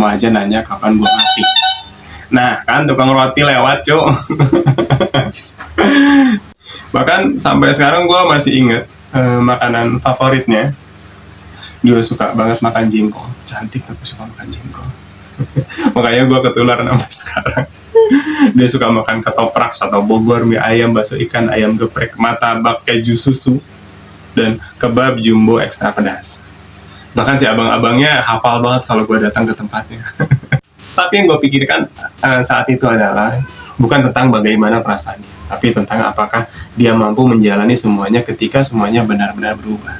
Mau aja nanya kapan gue mati. Nah kan tukang roti lewat cuk. Bahkan sampai sekarang gue masih inget makanan favoritnya. Dia suka banget makan jengkol. Cantik tapi suka makan jengkol. Makanya gue ketularan sampai sekarang. Dia suka makan ketoprak, soto Bogor, mie ayam, bakso ikan, ayam geprek, martabak, keju susu, dan kebab jumbo ekstra pedas. Bahkan si abang-abangnya hafal banget kalau gue datang ke tempatnya. Tapi yang gue pikirkan saat itu adalah bukan tentang bagaimana perasaannya, tapi tentang apakah dia mampu menjalani semuanya ketika semuanya benar-benar berubah.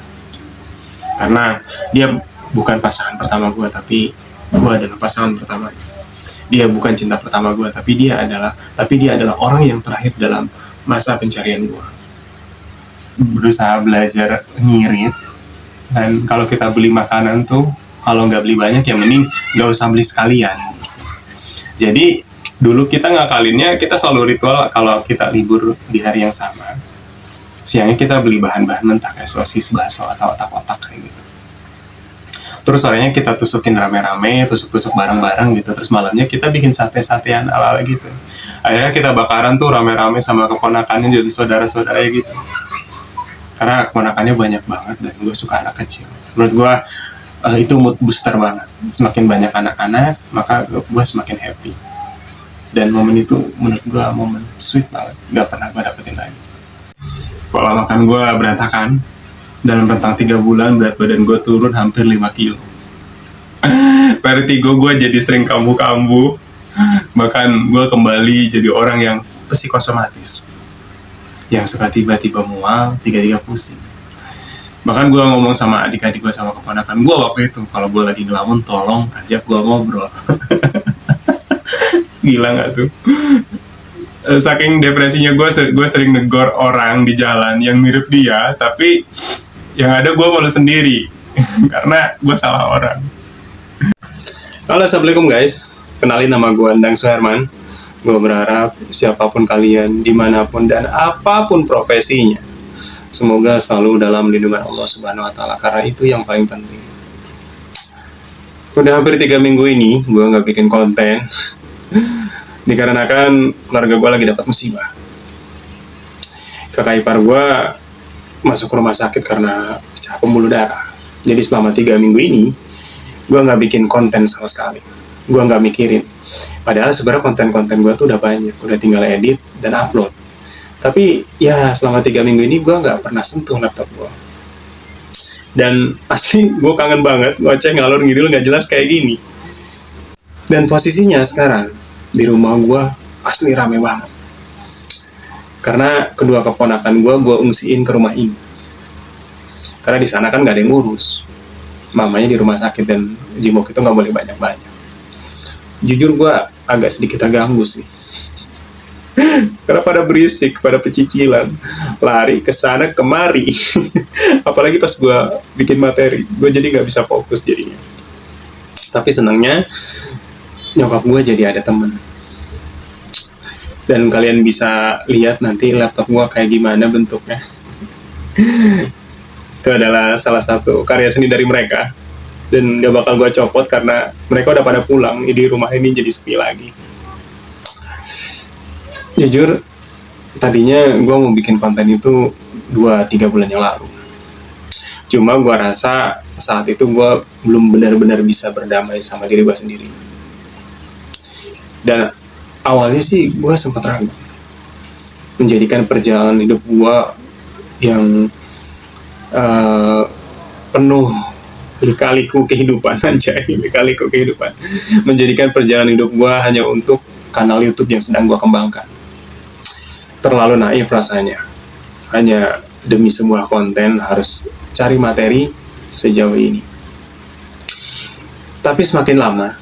Karena dia bukan pasangan pertama gue, tapi gue adalah pasangan pertama. Dia bukan cinta pertama gue, tapi dia adalah orang yang terakhir dalam masa pencarian gue. Berusaha belajar ngirit, dan kalau kita beli makanan tuh, kalau nggak beli banyak ya mending nggak usah beli sekalian. Jadi dulu kita ngakalinnya, kita selalu ritual kalau kita libur di hari yang sama. Siangnya kita beli bahan-bahan mentah kayak sosis, bakso, atau otak-otak kayak gitu. Terus sorenya kita tusukin rame-rame, tusuk-tusuk bareng-bareng gitu. Terus malamnya kita bikin sate-satean ala-ala gitu. Akhirnya kita bakaran tuh rame-rame sama keponakannya, jadi saudara-saudara gitu. Karena keponakannya banyak banget dan gue suka anak kecil. Menurut gue itu mood booster banget. Semakin banyak anak-anak, maka gue semakin happy. Dan momen itu menurut gue momen sweet banget. Gak pernah gue dapetin lagi. Pola makan gue berantakan. Dalam rentang 3 bulan berat badan gue turun hampir 5 kilo. Vertigo gue jadi sering kambuh-kambuh. Bahkan gue kembali jadi orang yang psikosomatis, yang suka tiba-tiba mual, tiba-tiba pusing. Bahkan gue ngomong sama adik-adik gue, sama keponakan gue waktu itu, kalau gue lagi ngelamun tolong ajak gue ngobrol. Gila gak tuh? Saking depresinya gue sering negor orang di jalan yang mirip dia, tapi yang ada gue malu sendiri karena gue salah orang. Halo, assalamualaikum guys, kenalin nama gue Endang Suherman. Gue berharap siapapun kalian, dimanapun dan apapun profesinya, semoga selalu dalam lindungan Allah Subhanahu Wa Taala, karena itu yang paling penting. Udah hampir 3 minggu ini gue nggak bikin konten dikarenakan keluarga gue lagi dapat musibah. Kakak ipar gue masuk rumah sakit karena pecah pembuluh darah. Jadi selama 3 minggu ini gue nggak bikin konten sama sekali. Gue nggak mikirin. Padahal sebenarnya konten-konten gue tuh udah banyak, udah tinggal edit dan upload. Tapi ya selama 3 minggu ini gue nggak pernah sentuh laptop gue. Dan asli gue kangen banget ngoceh ngalur ngidul nggak jelas kayak gini. Dan posisinya sekarang di rumah gue asli rame banget. Karena kedua keponakan gue ungsiin ke rumah ini. Karena di sana kan gak ada yang ngurus. Mamanya di rumah sakit dan jimok itu gak boleh banyak-banyak. Jujur gue agak sedikit terganggu sih. Karena pada berisik, pada pecicilan, lari ke sana kemari. Apalagi pas gue bikin materi, gue jadi gak bisa fokus jadinya. Tapi senangnya nyokap gue jadi ada temen. Dan kalian bisa lihat nanti laptop gue kayak gimana bentuknya. Itu adalah salah satu karya seni dari mereka. Dan gak bakal gue copot karena mereka udah pada pulang. Jadi rumah ini jadi sepi lagi. Jujur, tadinya gue mau bikin konten itu 2-3 bulan yang lalu. Cuma gue rasa saat itu gue belum benar-benar bisa berdamai sama diri gue sendiri. Dan awalnya sih gue sempat ragu menjadikan perjalanan hidup gue yang penuh lika-liku kehidupan menjadikan perjalanan hidup gue hanya untuk kanal YouTube yang sedang gue kembangkan. Terlalu naif rasanya, hanya demi sebuah konten harus cari materi sejauh ini. Tapi semakin lama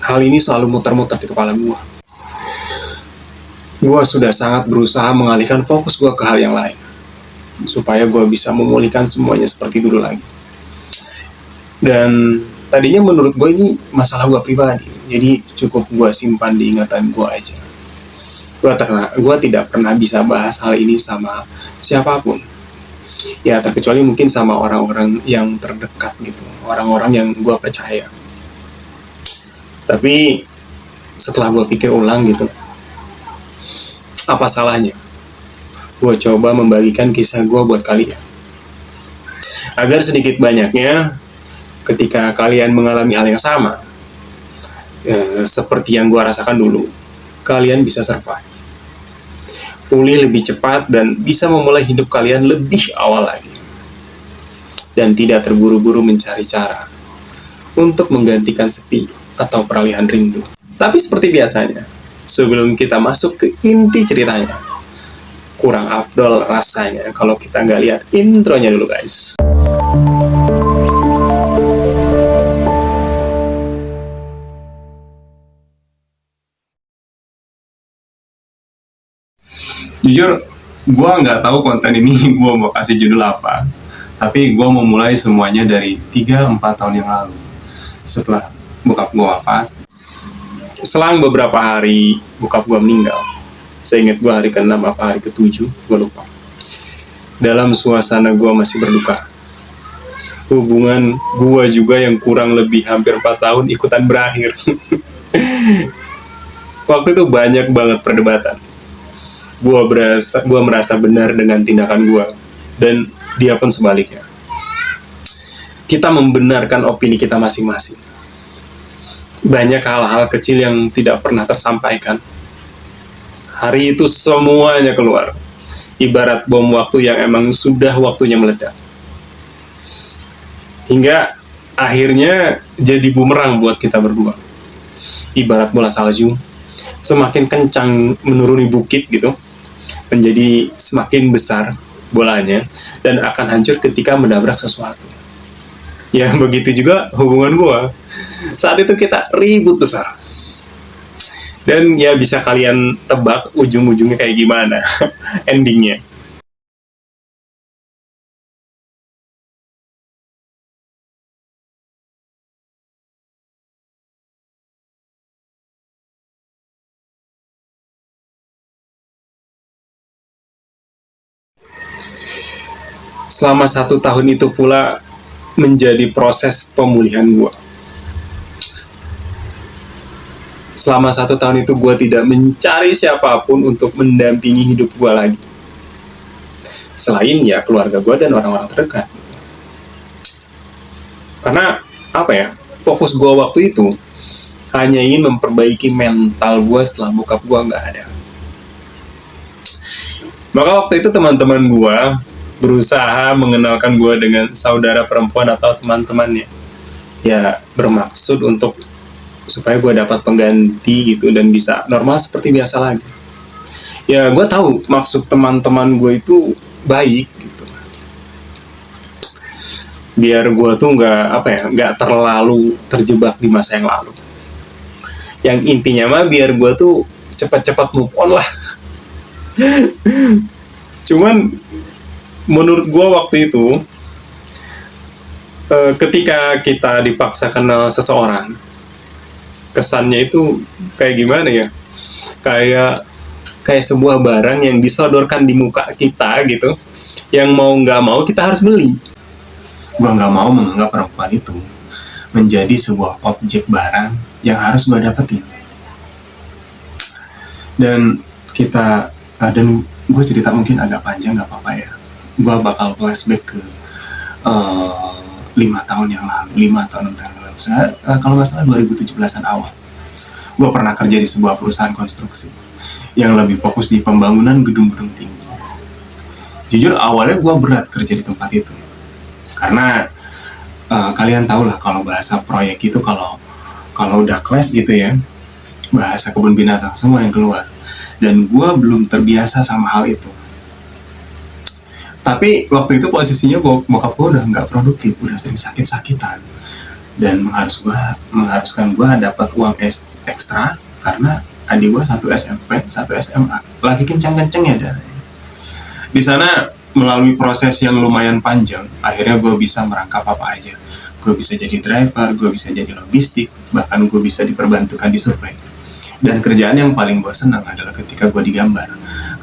hal ini selalu muter-muter di kepala gue. Gue sudah sangat berusaha mengalihkan fokus gue ke hal yang lain, supaya gue bisa memulihkan semuanya seperti dulu lagi. Dan tadinya menurut gue ini masalah gue pribadi, jadi cukup gue simpan di ingatan gue aja. Gue tidak pernah bisa bahas hal ini sama siapapun. Ya terkecuali mungkin sama orang-orang yang terdekat gitu, orang-orang yang gue percaya. Tapi setelah gue pikir ulang gitu, apa salahnya gue coba membagikan kisah gue buat kalian, agar sedikit banyaknya ketika kalian mengalami hal yang sama, seperti yang gue rasakan dulu, kalian bisa survive, pulih lebih cepat, dan bisa memulai hidup kalian lebih awal lagi, dan tidak terburu-buru mencari cara untuk menggantikan sepi atau peralihan rindu. Tapi seperti biasanya, sebelum kita masuk ke inti ceritanya, kurang afdol rasanya kalau kita nggak lihat intronya dulu, guys. Jujur, gue nggak tahu konten ini gue mau kasih judul apa. Tapi gue mau mulai semuanya dari 3-4 tahun yang lalu. Setelah bokap gue wafat, selang beberapa hari bokap gue meninggal. Saya ingat gue hari ke-6 apa hari ke-7, gue lupa. Dalam suasana gue masih berduka. Hubungan gue juga yang kurang lebih hampir 4 tahun ikutan berakhir. Waktu itu banyak banget perdebatan. Gue merasa benar dengan tindakan gue, dan dia pun sebaliknya. Kita membenarkan opini kita masing-masing. Banyak hal-hal kecil yang tidak pernah tersampaikan. Hari itu semuanya keluar, ibarat bom waktu yang emang sudah waktunya meledak. Hingga akhirnya jadi bumerang buat kita berdua. Ibarat bola salju, semakin kencang menuruni bukit gitu, menjadi semakin besar bolanya, dan akan hancur ketika menabrak sesuatu. Ya begitu juga hubungan gue. Saat itu kita ribut besar. Dan ya bisa kalian tebak ujung-ujungnya kayak gimana endingnya. Selama 1 tahun itu pula menjadi proses pemulihan gue. Selama 1 tahun itu gue tidak mencari siapapun untuk mendampingi hidup gue lagi, selain ya keluarga gue dan orang-orang terdekat. Karena apa ya, fokus gue waktu itu hanya ingin memperbaiki mental gue setelah bokap gue nggak ada. Maka waktu itu teman-teman gue berusaha mengenalkan gue dengan saudara perempuan atau teman-temannya. Ya bermaksud untuk supaya gue dapat pengganti gitu dan bisa normal seperti biasa lagi. Ya gue tahu maksud teman-teman gue itu baik gitu. Biar gue tuh nggak terlalu terjebak di masa yang lalu. Yang intinya mah biar gue tuh cepat-cepat move on lah. Cuman menurut gue waktu itu, ketika kita dipaksa kenal seseorang, kesannya itu kayak gimana ya? Kayak sebuah barang yang disodorkan di muka kita gitu, yang mau nggak mau kita harus beli. Gue nggak mau menganggap perempuan itu menjadi sebuah objek barang yang harus gue dapetin. Dan gue cerita mungkin agak panjang, nggak apa-apa ya. Gue bakal flashback ke 5 tahun yang lalu, 5 atau 6 tahun yang lalu. Kalau nggak salah 2017-an awal. Gue pernah kerja di sebuah perusahaan konstruksi yang lebih fokus di pembangunan gedung-gedung tinggi. Jujur awalnya gue berat kerja di tempat itu. Karena kalian tahu lah kalau bahasa proyek itu kalau udah kelas gitu ya, bahasa kebun binatang semua yang keluar. Dan gue belum terbiasa sama hal itu. Tapi waktu itu posisinya bokap gue udah nggak produktif, udah sering sakit-sakitan, dan mengharuskan gue dapat uang ekstra karena adik gue 1 SMP, 1 SMA, lagi kencang-kencangnya darahnya. Di sana melalui proses yang lumayan panjang, akhirnya gue bisa merangkap apa aja. Gue bisa jadi driver, gue bisa jadi logistik, bahkan gue bisa diperbantukan di survei. Dan kerjaan yang paling gue senang adalah ketika gue digambar,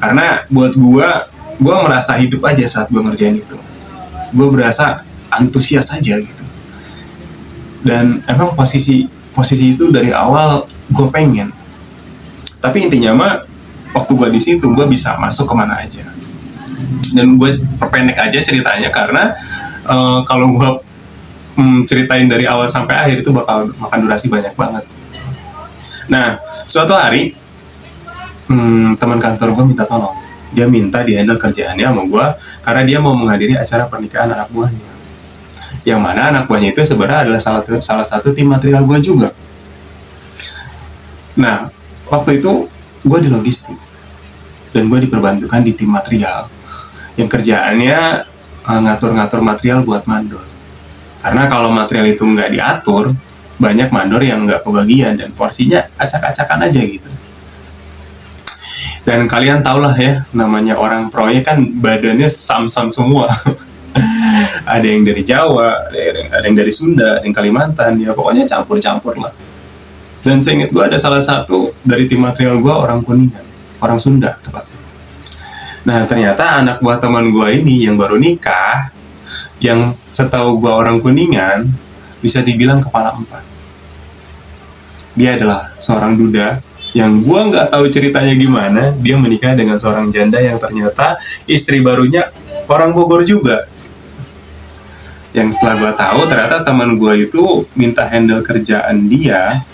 karena buat gue merasa hidup aja saat gue ngerjain itu. Gue berasa antusias aja gitu. Dan emang posisi posisi itu dari awal gue pengen. Tapi intinya mah waktu gue di situ gue bisa masuk kemana aja. Dan gue perpendek aja ceritanya karena kalau gue ceritain dari awal sampai akhir itu bakal makan durasi banyak banget. Nah, suatu hari teman kantor gue minta tolong. Dia minta di-handle kerjaannya sama gue karena dia mau menghadiri acara pernikahan anak buahnya. Yang mana anak buahnya itu sebenarnya adalah salah satu tim material gue juga. Nah, waktu itu gue di logistik dan gue diperbantukan di tim material yang kerjaannya ngatur-ngatur material buat mandor. Karena kalau material itu nggak diatur, banyak mandor yang nggak kebagian dan porsinya acak-acakan aja gitu. Dan kalian tau lah ya, namanya orang proyek kan badannya samsam semua. Ada yang dari Jawa, ada yang dari Sunda, ada yang Kalimantan, ya pokoknya campur-campur lah. Dan seinget gue ada salah satu dari tim material gue orang Kuningan, orang Sunda tepatnya. Nah ternyata anak buah teman gue ini yang baru nikah, yang setahu gue orang Kuningan, bisa dibilang kepala empat. Dia adalah seorang duda yang gue nggak tahu ceritanya gimana, dia menikah dengan seorang janda yang ternyata istri barunya orang Bogor juga. Yang setelah gue tahu ternyata teman gue itu minta handle kerjaan dia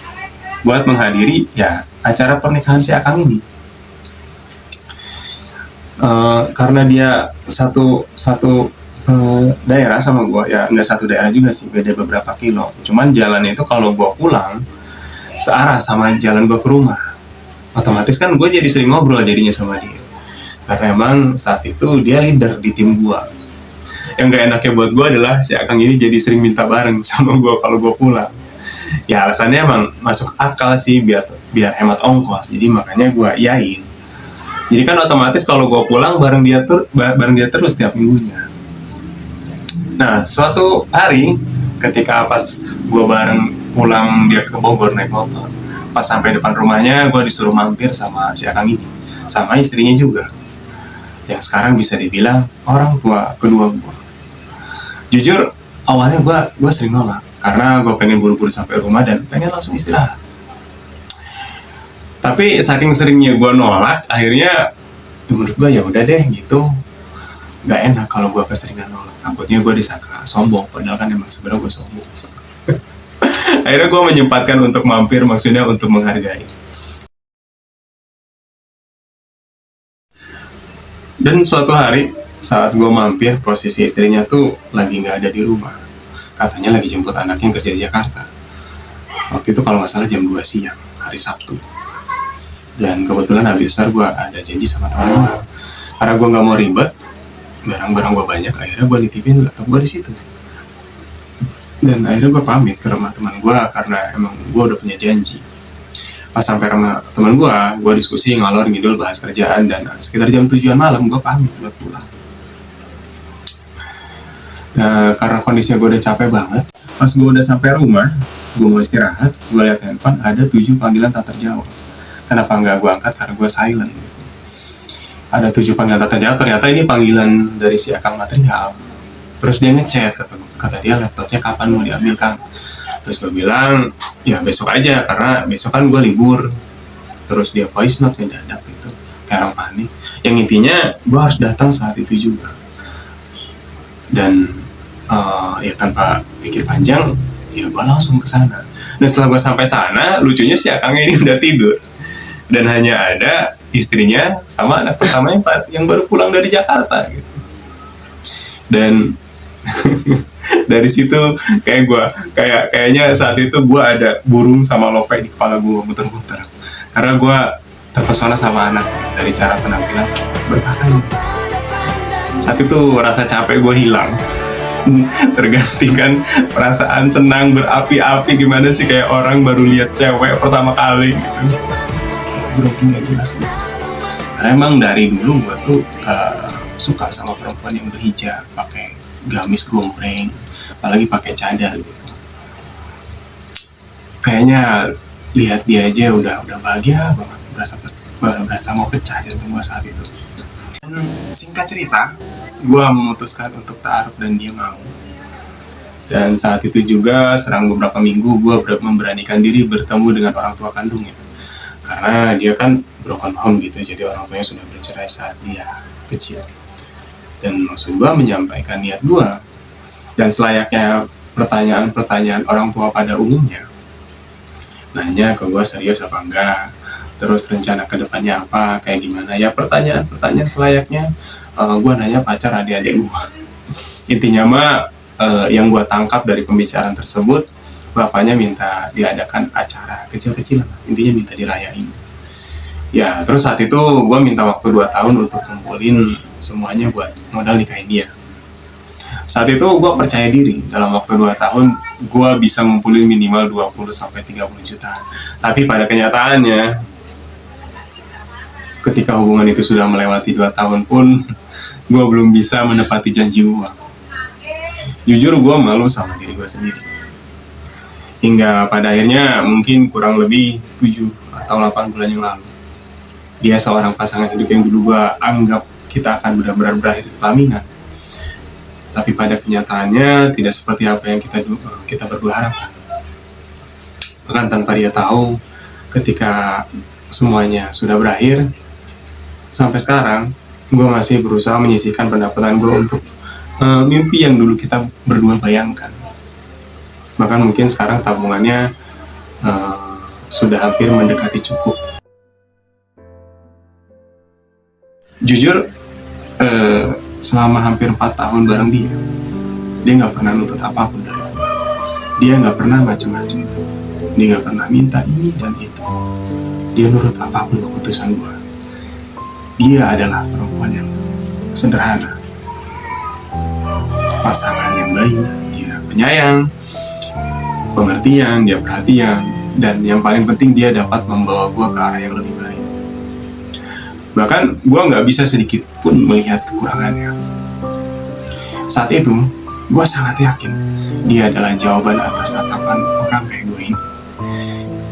buat menghadiri ya acara pernikahan si Akang ini. Karena dia satu daerah sama gue, ya nggak satu daerah juga sih, beda beberapa kilo. Cuman jalannya itu kalau gue pulang searah sama jalan gue ke rumah, otomatis kan gue jadi sering ngobrol jadinya sama dia. Karena emang saat itu dia leader di tim gue. Yang gak enaknya buat gue adalah si Akang ini jadi sering minta bareng sama gue kalau gue pulang. Ya alasannya emang masuk akal sih, biar hemat ongkos, jadi makanya gue iyain. Jadi kan otomatis kalau gue pulang bareng dia terus tiap minggunya. Nah suatu hari ketika pas gue bareng pulang dia ke Bogor naik motor, pas sampai depan rumahnya gue disuruh mampir sama si Akang ini, sama istrinya juga, yang sekarang bisa dibilang orang tua kedua gue. Jujur awalnya gue sering nolak karena gue pengen buru-buru sampai rumah dan pengen langsung istirahat. Tapi saking seringnya gue nolak, akhirnya menurut gue ya udah deh gitu. Gak enak kalau gue keseringan nolak. Takutnya gue disangka sombong, padahal kan emang sebenarnya gue sombong. Akhirnya gue menyempatkan untuk mampir, maksudnya untuk menghargai. Dan suatu hari saat gue mampir, posisi istrinya tuh lagi nggak ada di rumah. Katanya lagi jemput anaknya yang kerja di Jakarta. Waktu itu kalau nggak salah jam 2 siang, hari Sabtu. Dan kebetulan habis besar gue ada janji sama teman gue. Karena gue nggak mau ribet, barang-barang gue banyak, akhirnya gue nitipin laptop gue di situ. Dan akhirnya gue pamit ke rumah teman gue karena emang gue udah punya janji. Pas sampai rumah teman gue diskusi ngalor ngidul bahas kerjaan, dan sekitar jam 7-an malam gue pamit buat pulang. Nah, karena kondisinya gue udah capek banget, pas gue udah sampai rumah, gue mau istirahat, gue liat handphone ada 7 panggilan tak terjawab. Kenapa nggak gue angkat? Karena gue silent. Ada 7 panggilan tak terjawab, ternyata ini panggilan dari si Akang material. Terus dia ngechat, kata dia laptopnya kapan mau diambil Kang. Terus gue bilang ya besok aja karena besok kan gue libur. Terus dia voice note ngedadak gitu, kayak orang panik. Yang intinya gue harus datang saat itu juga. Dan ya tanpa pikir panjang, ya gue langsung ke sana. Dan setelah gue sampai sana, lucunya si Akangnya ini udah tidur. Dan hanya ada istrinya sama anak pertamanya yang baru pulang dari Jakarta gitu. Dan dari situ kayaknya saat itu gue ada burung sama lope di kepala gue muter-muter. Karena gue terpesona sama anak dari cara penampilan sama berpakaian. Saat itu rasa capek gue hilang, tergantikan perasaan senang berapi-api. Gimana sih kayak orang baru lihat cewek pertama kali gitu. Grogi gak jelas gitu. Karena emang dari dulu gue tuh suka sama perempuan yang berhijab, pakai gamis gombreng, apalagi pakai cadar gitu. Kayaknya lihat dia aja udah bahagia banget, berasa mau pecah jantung gue saat itu. Dan singkat cerita, gue memutuskan untuk ta'aruf dan dia mau. Dan saat itu juga serang beberapa minggu gue memberanikan diri bertemu dengan orang tua kandungnya. Karena dia kan broken home gitu, jadi orang tuanya sudah bercerai saat dia kecil. Dan maksud gue menyampaikan niat gue. Dan selayaknya pertanyaan-pertanyaan orang tua pada umumnya, nanya ke gue serius apa enggak, terus rencana ke depannya apa, kayak gimana. Ya pertanyaan-pertanyaan selayaknya gue nanya pacar adik-adik gue. Intinya mah yang gue tangkap dari pembicaraan tersebut, bapaknya minta diadakan acara kecil-kecilan, intinya minta dirayain. Ya terus saat itu gue minta waktu 2 tahun untuk kumpulin semuanya buat modal nikahin dia. Saat itu gue percaya diri dalam waktu 2 tahun gue bisa ngumpulin minimal 20-30 juta. Tapi pada kenyataannya ketika hubungan itu sudah melewati 2 tahun pun gue belum bisa menepati janji gue. Jujur gue malu sama diri gue sendiri. Hingga pada akhirnya mungkin kurang lebih 7 atau 8 bulan yang lalu, dia seorang pasangan hidup yang dulu gue anggap kita akan benar-benar berakhir di pelaminan. Tapi pada kenyataannya tidak seperti apa yang kita berdua harapkan. Bahkan tanpa dia tahu, ketika semuanya sudah berakhir, sampai sekarang gue masih berusaha menyisihkan pendapatan gue untuk mimpi yang dulu kita berdua bayangkan. Bahkan mungkin sekarang tabungannya sudah hampir mendekati cukup. Jujur, selama hampir 4 tahun bareng dia nggak pernah nuntut apapun dari gue. Dia nggak pernah macam-macam. Dia nggak pernah minta ini dan itu. Dia nurut apapun keputusan gue. Dia adalah perempuan yang sederhana, pasangan yang baik, dia penyayang, pengertian, dia perhatian, dan yang paling penting dia dapat membawa gue ke arah yang lebih baik. Bahkan gue nggak bisa sedikit pun melihat kekurangannya. Saat itu gue sangat yakin dia adalah jawaban atas tatapan orang kayak gue ini.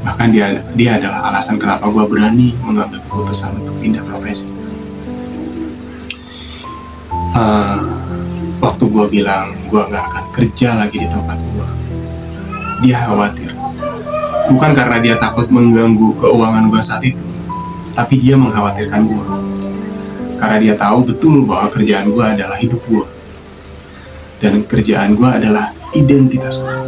Bahkan dia adalah alasan kenapa gue berani mengambil keputusan untuk pindah profesi. Waktu gue bilang gue gak akan kerja lagi di tempat gue, dia khawatir. Bukan karena dia takut mengganggu keuangan gue saat itu, tapi dia mengkhawatirkan gue. Karena dia tahu betul bahwa kerjaan gue adalah hidup gue. Dan kerjaan gue adalah identitas gue.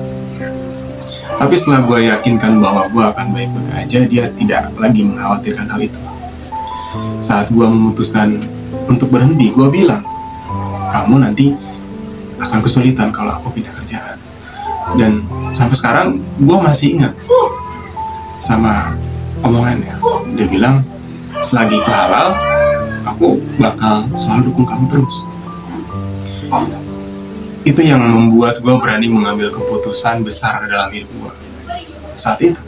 Tapi setelah gue yakinkan bahwa gue akan baik-baik aja, dia tidak lagi mengkhawatirkan hal itu. Saat gue memutuskan untuk berhenti, gue bilang, kamu nanti akan kesulitan kalau aku pindah kerjaan. Dan sampai sekarang gue masih ingat sama omongannya. Dia bilang, selagi itu halal, aku bakal selalu dukung kamu terus. Itu yang membuat gue berani mengambil keputusan besar dalam hidup gue. Saat itu,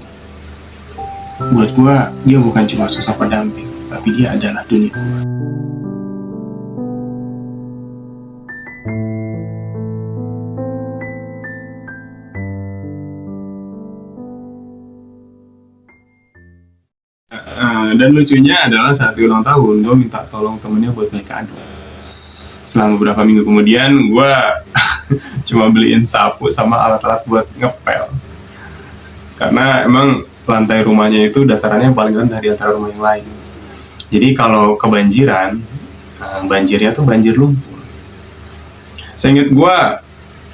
buat gue, dia bukan cuma sosok pendamping, tapi dia adalah dunia gue. Dan lucunya adalah saat di ulang tahun, gue minta tolong temennya buat beli kado. Selama beberapa minggu kemudian, gue cuma beliin sapu sama alat-alat buat ngepel. Karena emang lantai rumahnya itu datarannya paling rendah di antara rumah yang lain. Jadi kalau kebanjiran, banjirnya tuh banjir lumpur. Seinget gue,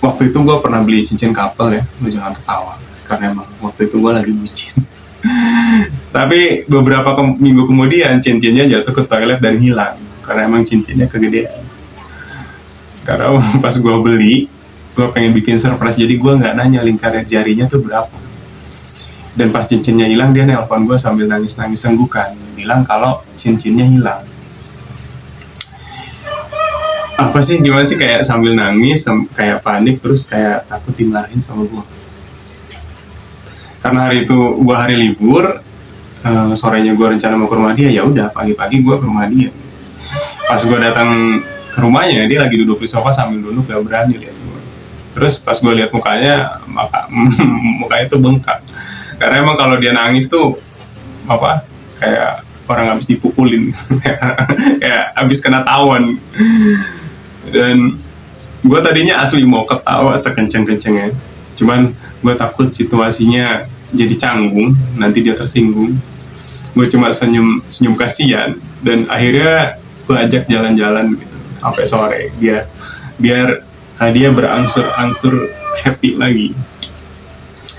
waktu itu gue pernah beli cincin couple ya, lu jangan ketawa. Karena emang waktu itu gue lagi bucin. Tapi beberapa minggu kemudian cincinnya jatuh ke toilet dan hilang. Karena emang cincinnya kegedean. Karena pas gue beli, gue pengen bikin surprise, jadi gue nggak nanya lingkar jarinya tuh berapa. Dan pas cincinnya hilang, dia nelpon gue sambil nangis-nangis senggukan, bilang kalau cincinnya hilang. Apa sih, gimana sih, kayak sambil nangis, kayak panik, terus kayak takut dimarahin sama gue. Karena hari itu gue hari libur, sorenya gue rencana mau ke rumah dia, ya udah pagi-pagi gue ke rumah dia. Pas gue datang ke rumahnya, dia lagi duduk di sofa sambil duduk, gak berani lihat gue. Terus pas gue lihat mukanya, mukanya tuh bengkak. Karena emang kalau dia nangis tuh apa, kayak orang habis dipukulin, kayak habis kena tawon. Dan Gue tadinya asli mau ketawa sekenceng-kencengnya, cuman gue takut situasinya jadi canggung, nanti dia tersinggung. Gue cuma senyum senyum kasihan, dan akhirnya gue ajak jalan-jalan gitu sampai sore, biar dia berangsur-angsur happy lagi.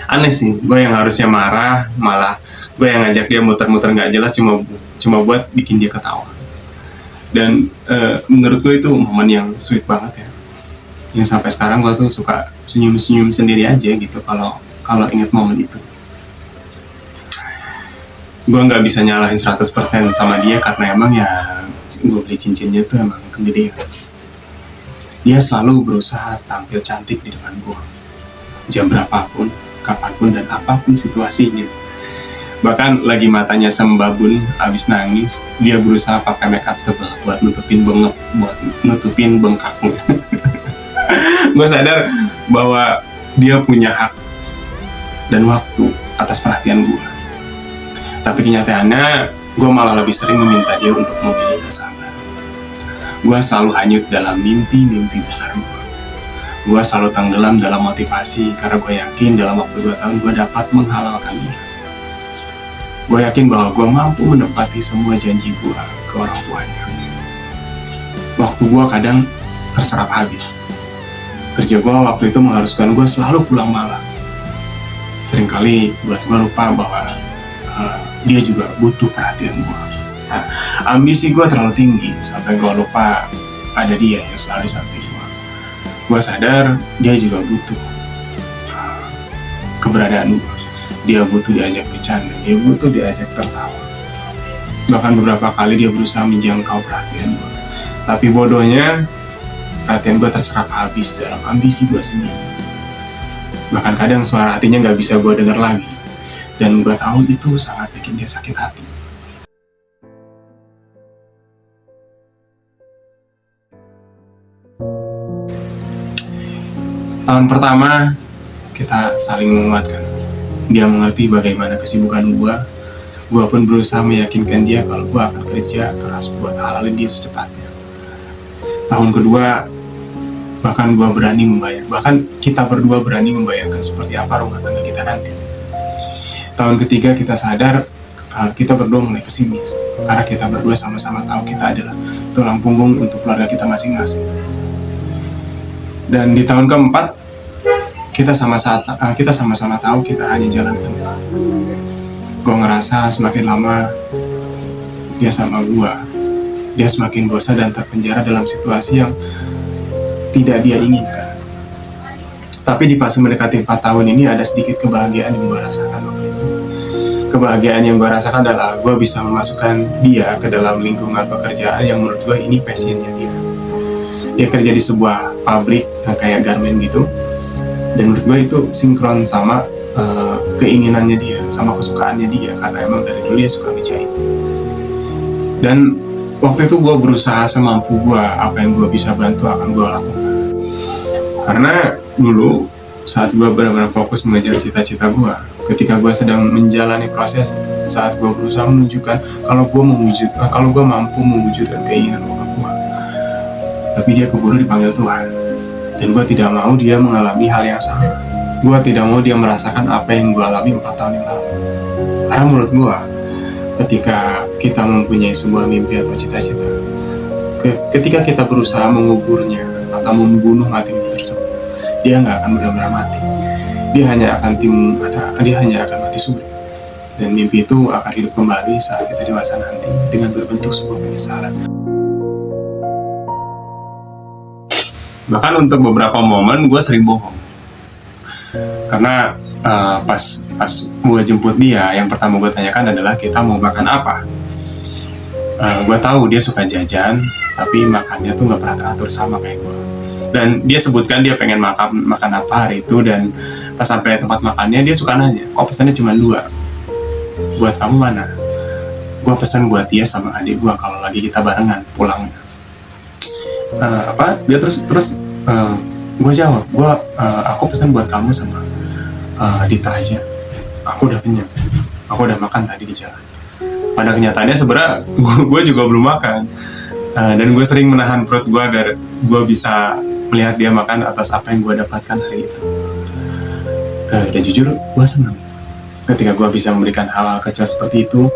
Aneh sih, gue yang harusnya marah, malah gue yang ngajak dia muter-muter nggak jelas cuma buat bikin dia ketawa. Dan menurut gue itu momen yang sweet banget ya, yang sampai sekarang gue tuh suka senyum-senyum sendiri aja gitu kalau inget momen itu. Gue nggak bisa nyalahin 100% sama dia, karena emang ya gue beli cincinnya tuh emang kegedean. Dia selalu berusaha tampil cantik di depan gue, jam berapapun, kapanpun, dan apapun situasinya. Bahkan lagi matanya sembabun abis nangis, dia berusaha pakai makeup tebal buat nutupin bengkaknya. Gue sadar bahwa dia punya hak dan waktu atas perhatian gue. Tapi kenyataannya, gue malah lebih sering meminta dia untuk memilih bersabar. Gue selalu hanyut dalam mimpi-mimpi besar gue. Gue selalu tenggelam dalam motivasi, karena gue yakin dalam waktu 2 tahun gue dapat menghalalkan dia. Gue yakin bahwa gue mampu menepati semua janji gue ke orang tuanya. Waktu gue kadang terserap habis. Kerja gue waktu itu mengharuskan gue selalu pulang malam. Seringkali buat gue lupa bahwa dia juga butuh perhatian gue. Nah, ambisi gue terlalu tinggi sampai gue lupa ada dia yang selalu di samping gue. Gue sadar dia juga butuh keberadaan gue. Dia butuh diajak bercanda, dia butuh diajak tertawa. Bahkan beberapa kali dia berusaha menjangkau perhatian gue, tapi bodohnya perhatian gue terserap habis dalam ambisi gue sendiri. Bahkan kadang suara hatinya gak bisa gue dengar lagi, dan gue tahu itu sangat bikin dia sakit hati. Tahun pertama kita saling menguatkan. Dia mengerti bagaimana kesibukan gue pun berusaha meyakinkan dia kalau gue akan kerja keras buat halalin dia secepatnya. Tahun kedua, bahkan kita berdua berani membayangkan seperti apa rumah tangga kita nanti. Tahun ketiga kita sadar kita berdua mulai pesimis, karena kita berdua sama-sama tahu kita adalah tulang punggung untuk keluarga kita masing-masing. Dan di tahun keempat, kita sama-sama tahu kita hanya jalan di tempat. Gue ngerasa semakin lama dia sama gue, dia semakin bosan dan terpenjara dalam situasi yang tidak dia inginkan. Tapi di fase mendekati 4 tahun ini ada sedikit kebahagiaan yang gue rasakan waktu itu. Kebahagiaan yang gue rasakan adalah gue bisa memasukkan dia ke dalam lingkungan pekerjaan yang menurut gue ini passionnya dia. Dia kerja di sebuah pabrik yang kayak garment gitu, dan menurut gue itu sinkron sama keinginannya dia, sama kesukaannya dia, karena emang dari dulu dia suka ngejahit. Dan waktu itu gue berusaha semampu gue, apa yang gue bisa bantu akan gue lakukan. Karena dulu saat gue benar-benar fokus mengejar cita-cita gue, ketika gue sedang menjalani proses, saat gue berusaha menunjukkan kalau gue mampu mewujudkan keinginan bokap gue, tapi dia keburu dipanggil Tuhan. Dan gue tidak mau dia mengalami hal yang sama. Gue tidak mau dia merasakan apa yang gue alami 4 tahun yang lalu. Karena menurut gue, ketika kita mempunyai sebuah mimpi atau cita-cita, ketika kita berusaha menguburnya atau membunuh mati mimpi tersebut, dia nggak akan benar-benar mati. Dia hanya akan mati suri. Dan mimpi itu akan hidup kembali saat kita dewasa nanti dengan berbentuk sebuah penyesalan. Bahkan untuk beberapa momen gue sering bohong. Karena pas gue jemput dia, yang pertama gue tanyakan adalah kita mau makan apa. Gue tahu dia suka jajan, tapi makannya tuh nggak pernah teratur sama kayak gue. Dan dia sebutkan dia pengen makan apa hari itu, dan pas sampai tempat makannya dia suka nanya, kok pesannya cuma 2? Buat kamu mana? Gue pesan buat dia sama adik gue kalau lagi kita barengan pulangnya. Dia terus gue jawab, aku pesan buat kamu sama Dita aja. Aku udah kenyang, aku udah makan tadi di jalan. Pada kenyataannya sebenarnya gue juga belum makan, dan gue sering menahan perut gue agar gue bisa melihat dia makan atas apa yang gue dapatkan hari itu. Dan jujur gue senang ketika gue bisa memberikan hal-hal kecil seperti itu.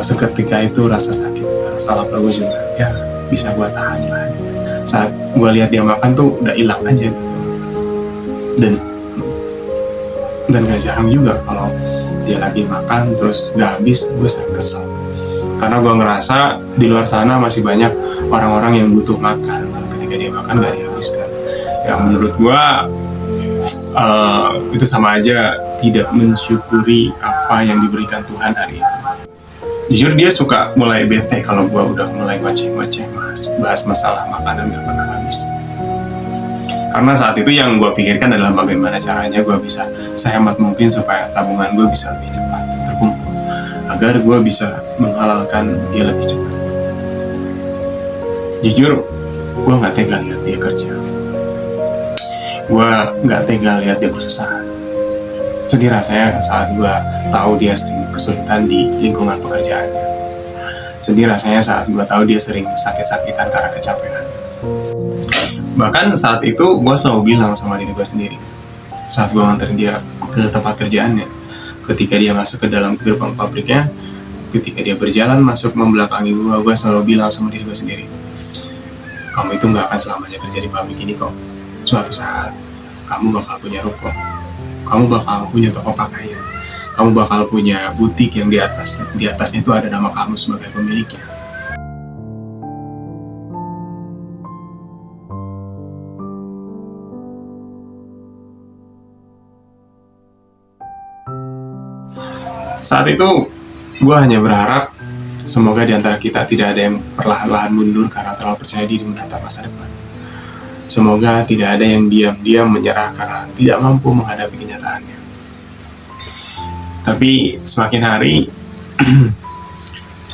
Seketika itu rasa sakit, rasa lapar gue juga ya bisa gue tahan lah gitu. Saat gue lihat dia makan tuh udah hilang aja gitu. Dan gak jarang juga kalau dia lagi makan terus gak habis, gue sering kesel karena gue ngerasa di luar sana masih banyak orang-orang yang butuh makan. Ketika dia makan gak dihabiskan, ya menurut gue itu sama aja tidak mensyukuri apa yang diberikan Tuhan hari itu. Jujur dia suka mulai bete kalau gue udah mulai ngoceh-ngoceh bahas masalah makanan gak pernah habis. Karena saat itu yang gue pikirkan adalah bagaimana caranya gue bisa sehemat mungkin supaya tabungan gue bisa lebih cepat terkumpul, agar gue bisa menghalalkan dia lebih cepat. Jujur, gue gak tega lihat dia kerja. Gue gak tega lihat dia kesusahan. Sedih rasanya saat gue tahu dia sering kesulitan di lingkungan pekerjaannya. Sedih rasanya saat gue tahu dia sering sakit-sakitan karena kecapean. Bahkan saat itu gue selalu bilang sama diri gue sendiri, saat gue nganterin dia ke tempat kerjaannya, ketika dia masuk ke dalam gerbang pabriknya, ketika dia berjalan masuk membelakangi gue selalu bilang sama diri gue sendiri, kamu itu gak akan selamanya kerja di pabrik ini kok. Suatu saat kamu bakal punya ruko, kamu bakal punya toko pakaian, kamu bakal punya butik yang di atasnya itu ada nama kamu sebagai pemiliknya. Saat itu gue hanya berharap semoga di antara kita tidak ada yang perlahan-lahan mundur karena terlalu percaya diri menatap masa depan. Semoga tidak ada yang diam-diam menyerah karena tidak mampu menghadapi kenyataannya. Tapi semakin hari,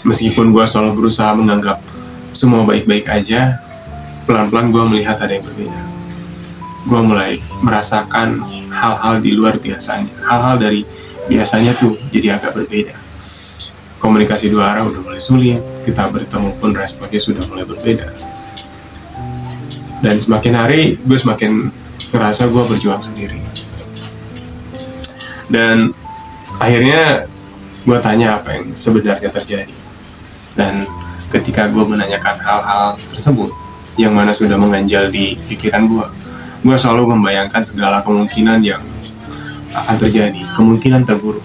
meskipun gue selalu berusaha menganggap semua baik-baik aja, pelan-pelan gue melihat ada yang berbeda. Gue mulai merasakan hal-hal di luar biasanya. Hal-hal dari biasanya tuh jadi agak berbeda. Komunikasi dua arah udah mulai sulit, kita bertemu pun responnya sudah mulai berbeda. Dan semakin hari, gue semakin ngerasa gue berjuang sendiri. Dan akhirnya gue tanya apa yang sebenarnya terjadi. Dan ketika gue menanyakan hal-hal tersebut, yang mana sudah mengganjal di pikiran gue selalu membayangkan segala kemungkinan yang akan terjadi, kemungkinan terburuk.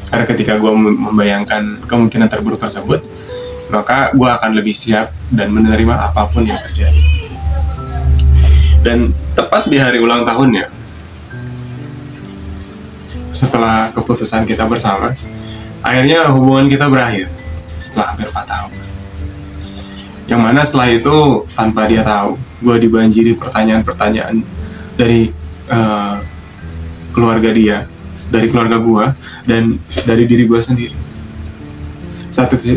Karena ketika gue membayangkan kemungkinan terburuk tersebut, maka gue akan lebih siap dan menerima apapun yang terjadi. Dan tepat di hari ulang tahunnya, setelah keputusan kita bersama, akhirnya hubungan kita berakhir setelah hampir 4 tahun. Yang mana setelah itu, tanpa dia tahu, gue dibanjiri pertanyaan-pertanyaan dari keluarga dia, dari keluarga gue, dan dari diri gue sendiri.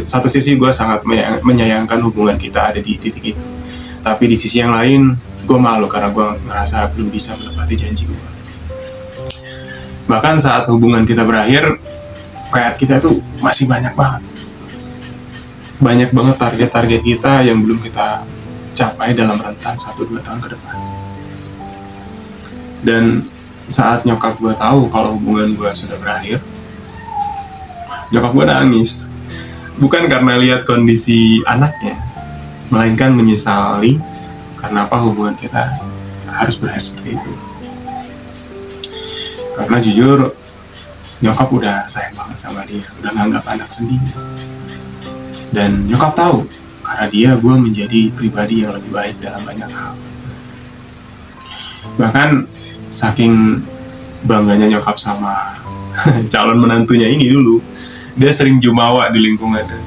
Satu sisi gue sangat menyayangkan hubungan kita ada di titik itu, tapi di sisi yang lain gue malu karena gue ngerasa belum bisa menepati janji gue. Bahkan saat hubungan kita berakhir, PR kita tuh masih banyak banget target-target kita yang belum kita capai dalam rentan 1-2 tahun ke depan. Dan saat nyokap gue tahu kalau hubungan gue sudah berakhir, nyokap gue nangis. Bukan karena lihat kondisi anaknya, melainkan menyesali karena apa hubungan kita harus berakhir seperti itu. Karena jujur, nyokap udah sayang banget sama dia, udah nganggap anak sendiri. Dan nyokap tahu, karena dia gue menjadi pribadi yang lebih baik dalam banyak hal. Bahkan saking bangganya nyokap sama calon menantunya ini dulu, dia sering jumawa di lingkungannya.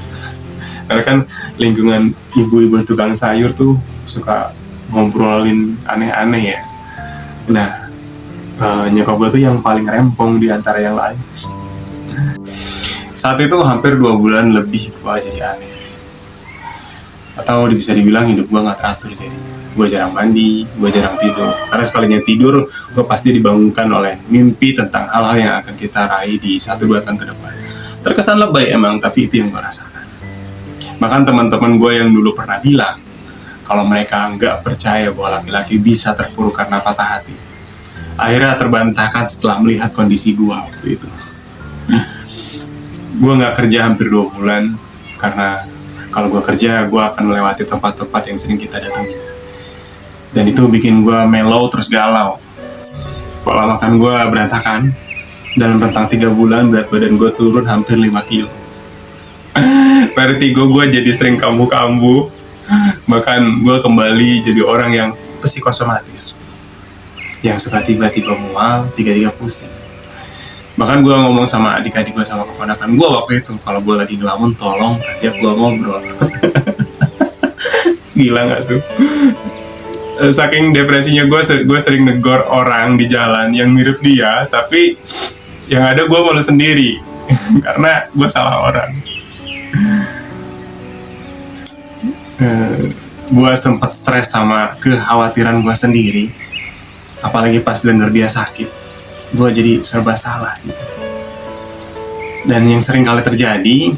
Karena kan lingkungan ibu-ibu tukang sayur tuh suka ngobrolin aneh-aneh ya. Nah, nyokap gue tuh yang paling rempong di antara yang lain. Saat itu hampir 2 bulan lebih gue jadi aneh. Atau bisa dibilang hidup gue gak teratur jadinya. Gue jarang mandi, gue jarang tidur. Karena sekalinya tidur, gue pasti dibangunkan oleh mimpi tentang hal-hal yang akan kita raih di 1-2 tahun ke depan. Terkesan lebay emang, tapi itu yang gue rasakan. Bahkan teman-teman gue yang dulu pernah bilang kalau mereka nggak percaya bahwa laki-laki bisa terpuruk karena patah hati. Akhirnya terbantahkan setelah melihat kondisi gue waktu itu. Gue nggak kerja hampir 2 bulan, karena kalau gue kerja, gue akan melewati tempat-tempat yang sering kita datangi. Dan itu bikin gue mellow terus galau. Pola makan gue berantakan. Dalam rentang 3 bulan, berat badan gue turun hampir 5 kilo. Vertigo gue jadi sering kambuh-kambuh. Bahkan gue kembali jadi orang yang psikosomatis, yang suka tiba-tiba mual, tiba-tiba pusing. Bahkan gue ngomong sama adik-adik gue, sama keponakan gue waktu itu, kalau gue lagi ngelamun, tolong ajak gue ngobrol. Gila gak tuh? Saking depresinya gue sering negor orang di jalan yang mirip dia, tapi yang ada gue malu sendiri karena gue salah orang. Gue sempat stres sama kekhawatiran gue sendiri, apalagi pas denger dia sakit. Gue jadi serba salah gitu. Dan yang sering kali terjadi,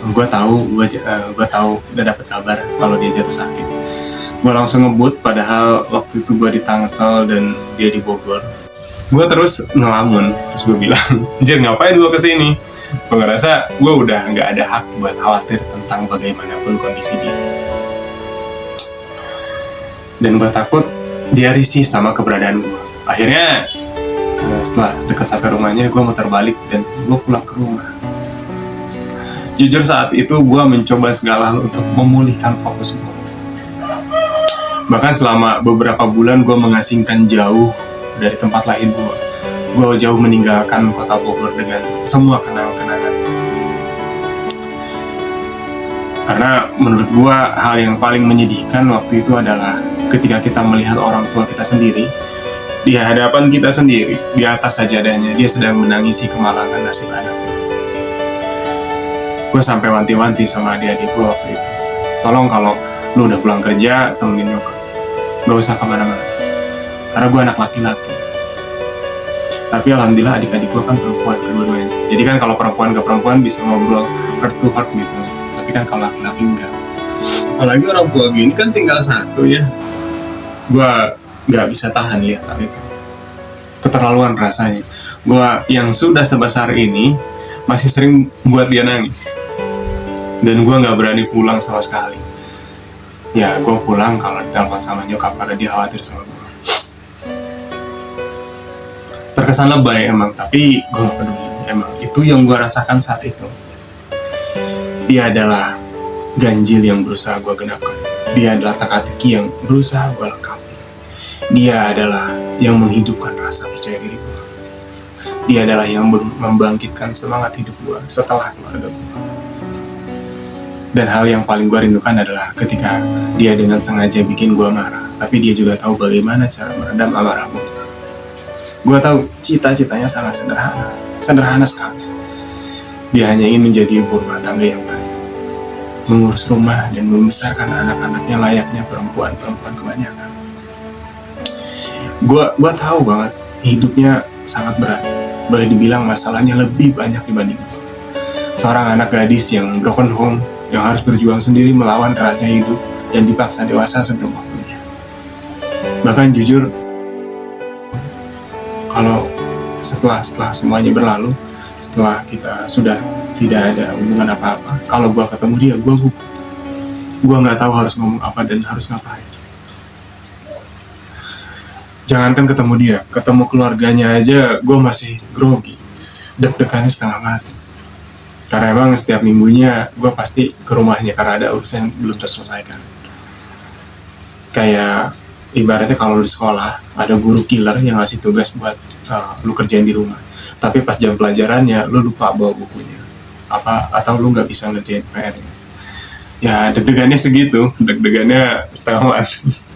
gue tahu udah dapet kabar kalau dia jatuh sakit. Gue langsung ngebut, padahal waktu itu gue di Tangsel dan dia di Bogor. Gue terus ngelamun, terus gue bilang, "Anjir, ngapain gue kesini?" Gue ngerasa gue udah nggak ada hak buat khawatir tentang bagaimanapun kondisi dia. Dan gue takut dia risih sama keberadaan gue. Akhirnya setelah dekat sampai rumahnya, gue muter balik dan gue pulang ke rumah. Jujur saat itu gue mencoba segala hal untuk memulihkan fokus gue. Bahkan selama beberapa bulan gue mengasingkan jauh dari tempat lahir gue. Gue jauh meninggalkan kota Bogor dengan semua kenangan-kenangan. Karena menurut gue hal yang paling menyedihkan waktu itu adalah ketika kita melihat orang tua kita sendiri di hadapan kita sendiri, di atas sajadahnya dia sedang menangisi kemalangan nasib anaknya. Gue sampai wanti-wanti sama adik-adik gue waktu itu, tolong kalau lu udah pulang kerja, temenin nyokap, gak usah kemana-mana, karena gue anak laki-laki. Tapi alhamdulillah adik-adik gue kan perempuan kedua-duanya, jadi kan kalau perempuan ke perempuan bisa ngobrol heart to heart gitu, tapi kan kalau laki-laki enggak. Apalagi orang tua gini kan tinggal satu ya. Gue gak bisa tahan lihat hal itu. Keterlaluan rasanya. Gue yang sudah sebesar ini masih sering buat dia nangis. Dan gue gak berani pulang sama sekali. Ya gue pulang kalau ditelepon sama nyokap karena dia khawatir sama gue. Terkesan lebay emang, tapi gue gak peduli. Emang itu yang gue rasakan saat itu. Dia adalah ganjil yang berusaha gue genapkan. Dia adalah teka-teki yang berusaha gue lengkapi. Dia adalah yang menghidupkan rasa percaya diri gue. Dia adalah yang membangkitkan semangat hidup gue setelah keluarga gue. Dan hal yang paling gue rindukan adalah ketika dia dengan sengaja bikin gue marah, tapi dia juga tahu bagaimana cara meredam amarah gue. Gue tahu cita-citanya sangat sederhana sekali. Dia hanya ingin menjadi ibu rumah tangga yang baik, mengurus rumah dan membesarkan anak-anaknya layaknya perempuan-perempuan kebanyakan. Gue tahu banget hidupnya sangat berat. Boleh dibilang masalahnya lebih banyak dibanding gue. Seorang anak gadis yang broken home, yang harus berjuang sendiri melawan kerasnya hidup dan dipaksa dewasa sebelum waktunya. Bahkan jujur, kalau setelah semuanya berlalu, setelah kita sudah tidak ada hubungan apa-apa, kalau gue ketemu dia, gue gugup. Gue nggak tahu harus ngomong apa dan harus ngapain. Jangankan ketemu dia, ketemu keluarganya aja gue masih grogi, deg-degannya setengah mati. Karena emang setiap minggunya gue pasti ke rumahnya karena ada urusan yang belum terselesaikan. Kayak ibaratnya kalau di sekolah ada guru killer yang ngasih tugas buat lu kerjain di rumah, tapi pas jam pelajarannya lu lupa bawa bukunya, atau lu nggak bisa ngerjain PR-nya. Ya deg-degannya segitu, deg-degannya setengah mati.